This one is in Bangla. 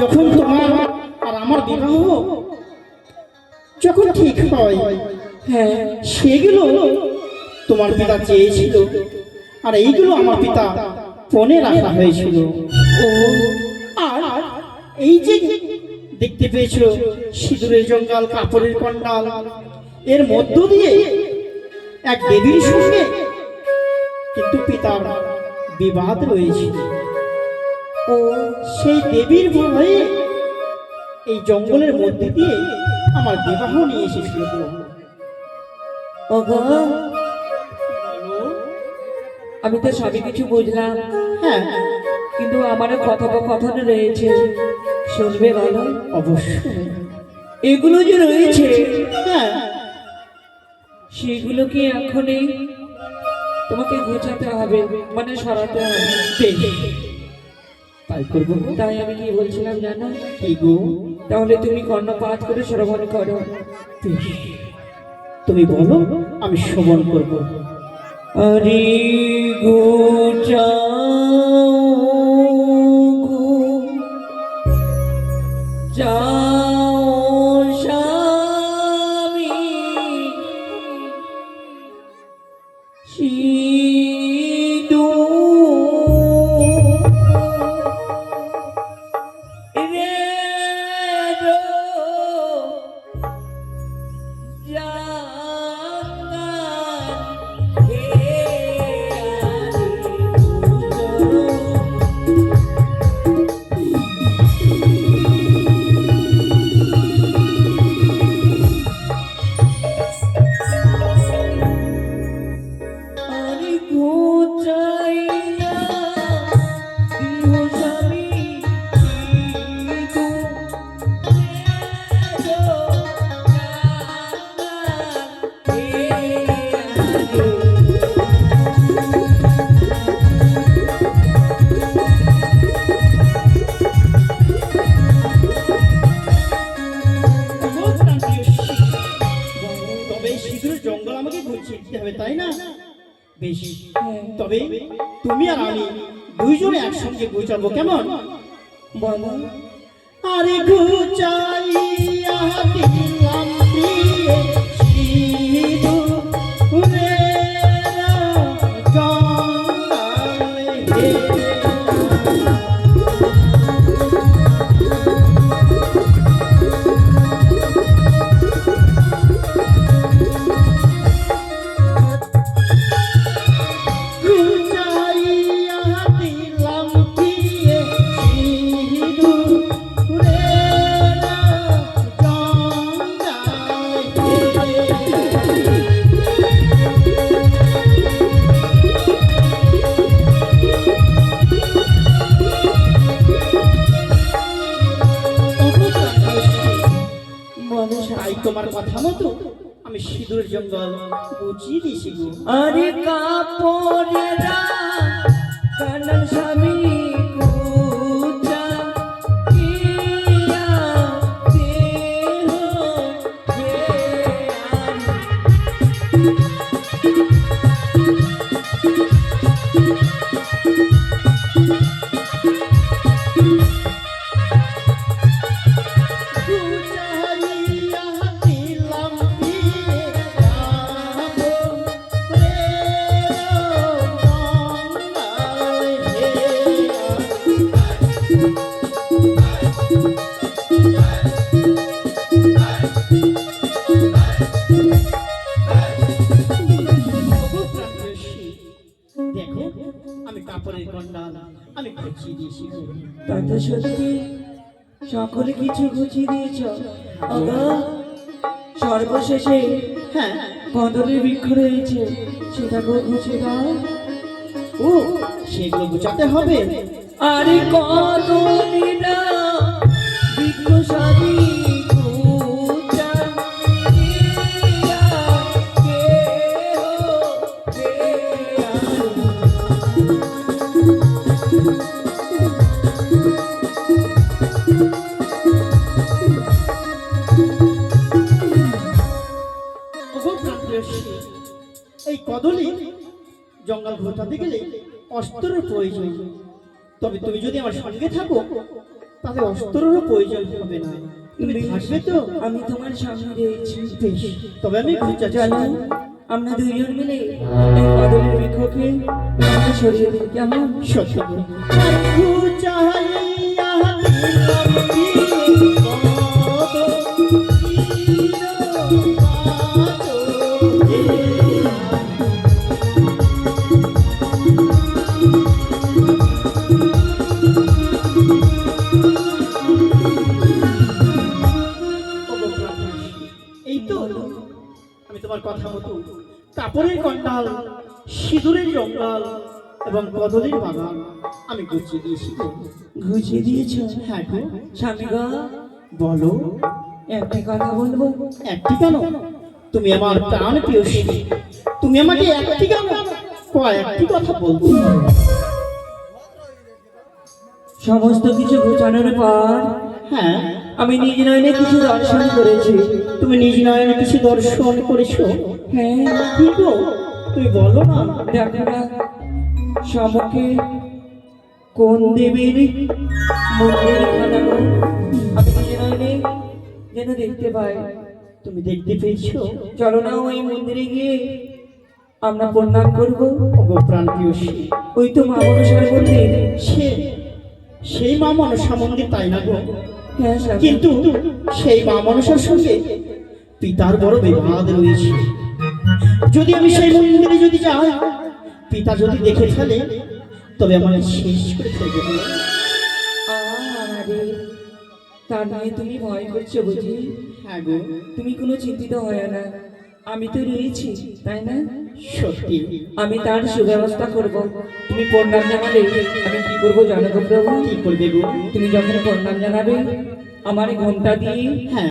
যখন তোমার আর আমার বিবাহ যখন ঠিক হয়, হ্যাঁ সেগুলো তোমার পিতা চেয়েছিল, আর এইগুলো আমার পিতা ফোনে রাখা হয়েছিল। ও আর এই যে দেখতে পেয়েছো সিঁদুরের জঙ্গল, কাপড়ের কন্ডাল, এর মধ্য দিয়ে এক দেবীর সঙ্গে কিন্তু পিতার বিবাদ রয়েছিল। ও সেই দেবীর ভয়ে এই জঙ্গলের মধ্যে দিয়ে আমার বিবাহ নিয়ে এসেছিল। ওগো আমি তো সবই কিছু বুঝলাম, হ্যাঁ কিন্তু আমারও কথোপকথন রয়েছে, শুনবে বলো? অবশ্যই। এগুলো যে রয়েছে হ্যাঁ সেগুলো কি এখনই তোমাকে গোছাতে হবে, মানে সরাতে হবে? বেশ, তাই করবো। তাই আমি কি বলছিলাম জানো? কি গো? তাহলে তুমি কর্ণপাত করে শ্রবণ করো। বেশ, তুমি বলো, আমি শ্রবণ করবো। আরে গোচাও গো যাও স্বামী সিঁদুর রে রো তবে সিঁদুরের জঙ্গল আমাকে ঘুরছে দিতে হবে, তাই না? বেশ, তবে তুমি আর আমি দুইজনে একসঙ্গে গুছাবো, কেমন? বলো। আরে গুচাইয়া দিলাম প্রিয়ে সিঁদুরের জঙ্গলে। তাই তোমার কথা মতো আমি সিঁদুরের জঙ্গল গুছিয়ে দিয়েছি গো। আরে কাপড়েরা কানাল স্বামী গুজা ইয়া দেহ রে গুচাইয়া দিলাম প্রিয়ে দেখো আমি কাপড়ের কন্ডাল আমি গুছিয়ে দিয়েছি গো। তাই তো সত্যি সকলে কিছু গুছিয়ে দিয়েছ। ওগো সর্বশেষে হ্যাঁ, কদলের বৃক্ষ রয়েছে, সেটাকেও গুছিয়ে দাও। ও সেগুলো গুছাতে হবে। আরে কদলিনা বৃক্ষ স্বামী গুজা ইয়া দেহ রে এই কদলি জঙ্গল ঘোরাতে গেলে অস্ত্রের প্রয়োজন। তবে তুমি যদি আমার সঙ্গে থাকো তাতে অস্ত্রেরও প্রয়োজন হবে না। তুমি থাকবে তো? আমি তোমার সামনে রয়েছি। বেশ, তবে আমি ঘুরতে চলো চাই। আমরা দুইজন মিলে এই কদমের বৃক্ষকে আমরা সরিয়ে দিই, কেমন? সত্যি চাইয়া এই তো আমি তোমার কথা মতো কাপড়ের কন্ডাল, সিঁদুরের জঙ্গল এবং কদলের বাগান আমি গুছিয়ে দিয়েছি। গুছিয়ে দিয়েছ? হ্যাঁ গো। স্বামী গো, বলো। একটি কথা বলবো। একটি কেন? তুমি আমার প্রাণ প্রিয়সী, তুমি আমাকে একটি কেন কয়েকটি কথা বলবো। সমস্ত কিছু গোছানোর পর হ্যাঁ, আমি নিজ নয়নে কিছু দর্শন করেছি। তুমি নিজ নয়নে কিছু দর্শন করেছো? হ্যাঁ, কি গো, তুমি বলো না। দেখো না সম্মুখে কোন দেবীর মন্দির বানানো আমি নিজ নয়নে যেন দেখতে পাই। তুমি দেখতে পেয়েছো? চলো না ওই মন্দিরে গিয়ে আমরা প্রণাম করবো। ওগো প্রাণ প্রিয়সী, ওই তো মা মনসার মন্দির। সেই মা মনসা মন্দির, তাই না গো? হ্যাঁ স্বামী। কিন্তু সেই মা মনসার সঙ্গে পিতার বড় বিবাদ রয়েছে। যদি আমি সেই মন্দিরে যদি যাই, পিতা যদি দেখে ফেলে তবে আমাকে শেষ করে ফেলবে। আরে তা নিয়ে তুমি ভয় করছো বুঝি? হ্যাঁ গো, তুমি কোনো চিন্তিত হয় না, আমি তো রয়েছি, তাই না? সত্যি। আমি তার সুব্যবস্থা করব। তুমি প্রণাম জানালে আমি কি করবো জানো গো প্রভু? কি করবে গো? তুমি যখন প্রণাম জানাবে আমার ঘন্টা দিয়ে হ্যাঁ।